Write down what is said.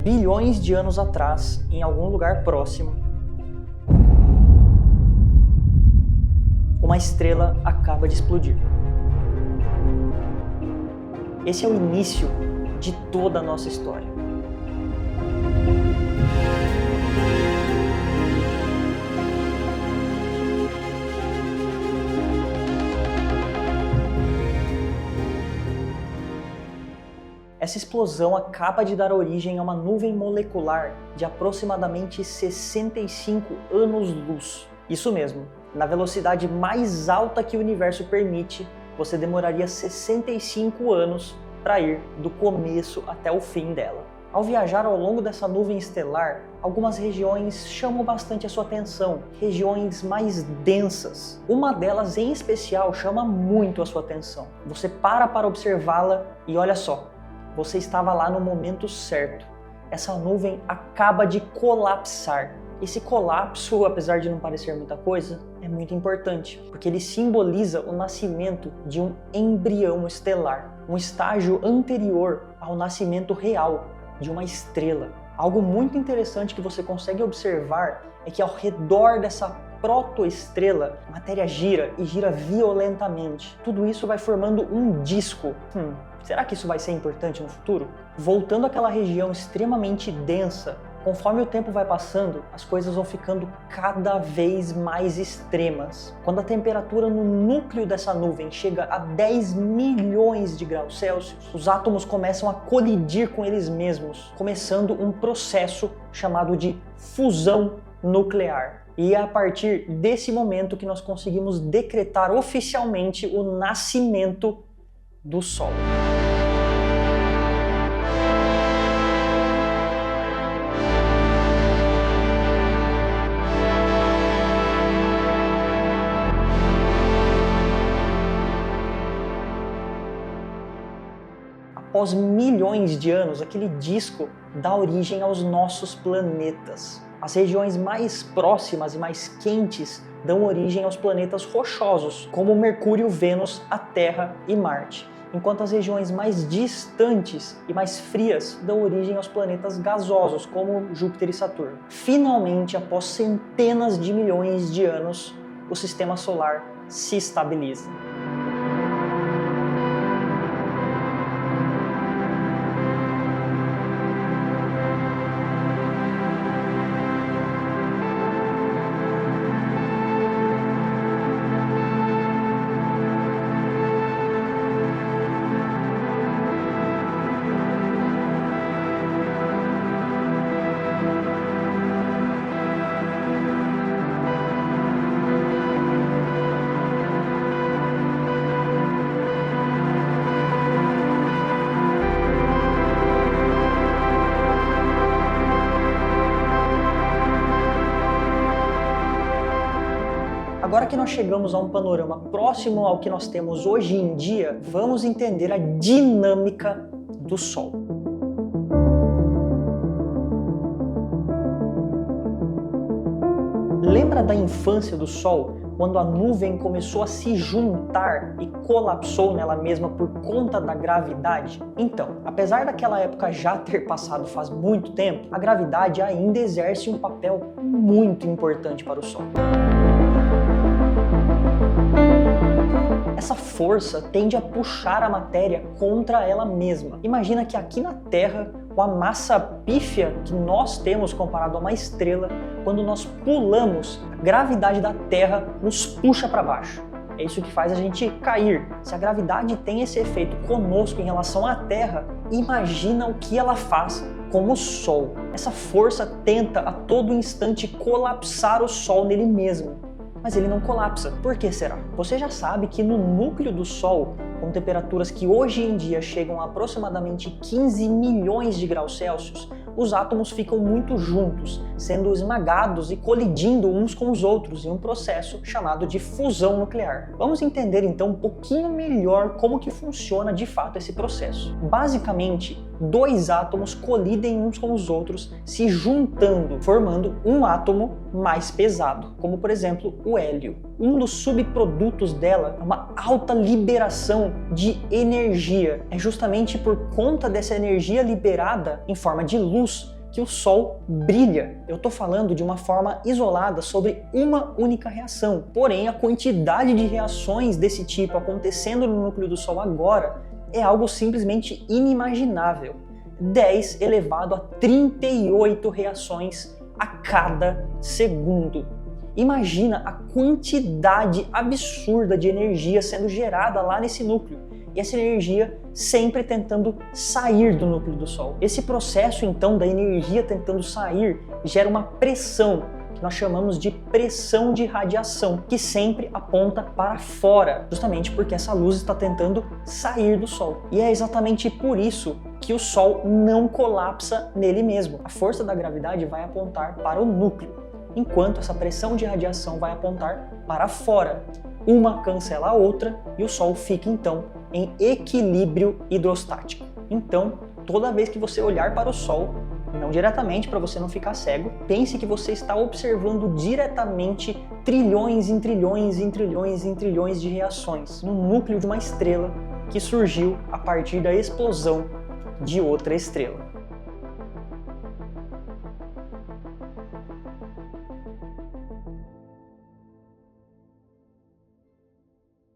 bilhões de anos atrás, em algum lugar próximo, uma estrela acaba de explodir. Esse é o início de toda a nossa história. Essa explosão acaba de dar origem a uma nuvem molecular de aproximadamente 65 anos-luz. Isso mesmo, na velocidade mais alta que o universo permite, você demoraria 65 anos para ir do começo até o fim dela. Ao viajar ao longo dessa nuvem estelar, algumas regiões chamam bastante a sua atenção, regiões mais densas. Uma delas em especial chama muito a sua atenção. Você para observá-la e olha só, você estava lá no momento certo. Essa nuvem acaba de colapsar. Esse colapso, apesar de não parecer muita coisa, é muito importante, porque ele simboliza o nascimento de um embrião estelar, um estágio anterior ao nascimento real de uma estrela. Algo muito interessante que você consegue observar é que ao redor dessa protoestrela, a matéria gira e gira violentamente. Tudo isso vai formando um disco. Será que isso vai ser importante no futuro? Voltando àquela região extremamente densa, conforme o tempo vai passando, as coisas vão ficando cada vez mais extremas. Quando a temperatura no núcleo dessa nuvem chega a 10 milhões de graus Celsius, os átomos começam a colidir com eles mesmos, começando um processo chamado de fusão nuclear. E é a partir desse momento que nós conseguimos decretar oficialmente o nascimento do Sol. Após milhões de anos, aquele disco dá origem aos nossos planetas. As regiões mais próximas e mais quentes dão origem aos planetas rochosos, como Mercúrio, Vênus, a Terra e Marte, enquanto as regiões mais distantes e mais frias dão origem aos planetas gasosos, como Júpiter e Saturno. Finalmente, após centenas de milhões de anos, o sistema solar se estabiliza. Agora que nós chegamos a um panorama próximo ao que nós temos hoje em dia, vamos entender a dinâmica do Sol. Lembra da infância do Sol, quando a nuvem começou a se juntar e colapsou nela mesma por conta da gravidade? Então, apesar daquela época já ter passado faz muito tempo, a gravidade ainda exerce um papel muito importante para o Sol. Essa força tende a puxar a matéria contra ela mesma. Imagina que aqui na Terra, com a massa pífia que nós temos comparado a uma estrela, quando nós pulamos, a gravidade da Terra nos puxa para baixo. É isso que faz a gente cair. Se a gravidade tem esse efeito conosco em relação à Terra, imagina o que ela faz com o Sol. Essa força tenta a todo instante colapsar o Sol nele mesmo. Mas ele não colapsa. Por que será? Você já sabe que no núcleo do Sol, com temperaturas que hoje em dia chegam a aproximadamente 15 milhões de graus Celsius, os átomos ficam muito juntos, sendo esmagados e colidindo uns com os outros em um processo chamado de fusão nuclear. Vamos entender então um pouquinho melhor como que funciona de fato esse processo. Basicamente, dois átomos colidem uns com os outros, se juntando, formando um átomo mais pesado, como por exemplo o hélio. Um dos subprodutos dela é uma alta liberação de energia. É justamente por conta dessa energia liberada em forma de luz que o Sol brilha. Eu estou falando de uma forma isolada sobre uma única reação. Porém, a quantidade de reações desse tipo acontecendo no núcleo do Sol agora é algo simplesmente inimaginável. 10 elevado a 38 reações a cada segundo. Imagina a quantidade absurda de energia sendo gerada lá nesse núcleo. E essa energia sempre tentando sair do núcleo do Sol. Esse processo, então, da energia tentando sair, gera uma pressão, que nós chamamos de pressão de radiação, que sempre aponta para fora, justamente porque essa luz está tentando sair do Sol. E é exatamente por isso que o Sol não colapsa nele mesmo. A força da gravidade vai apontar para o núcleo, enquanto essa pressão de radiação vai apontar para fora. Uma cancela a outra e o Sol fica, então, em equilíbrio hidrostático. Então, toda vez que você olhar para o Sol, não diretamente para você não ficar cego, pense que você está observando diretamente trilhões em trilhões em trilhões em trilhões de reações no núcleo de uma estrela que surgiu a partir da explosão de outra estrela.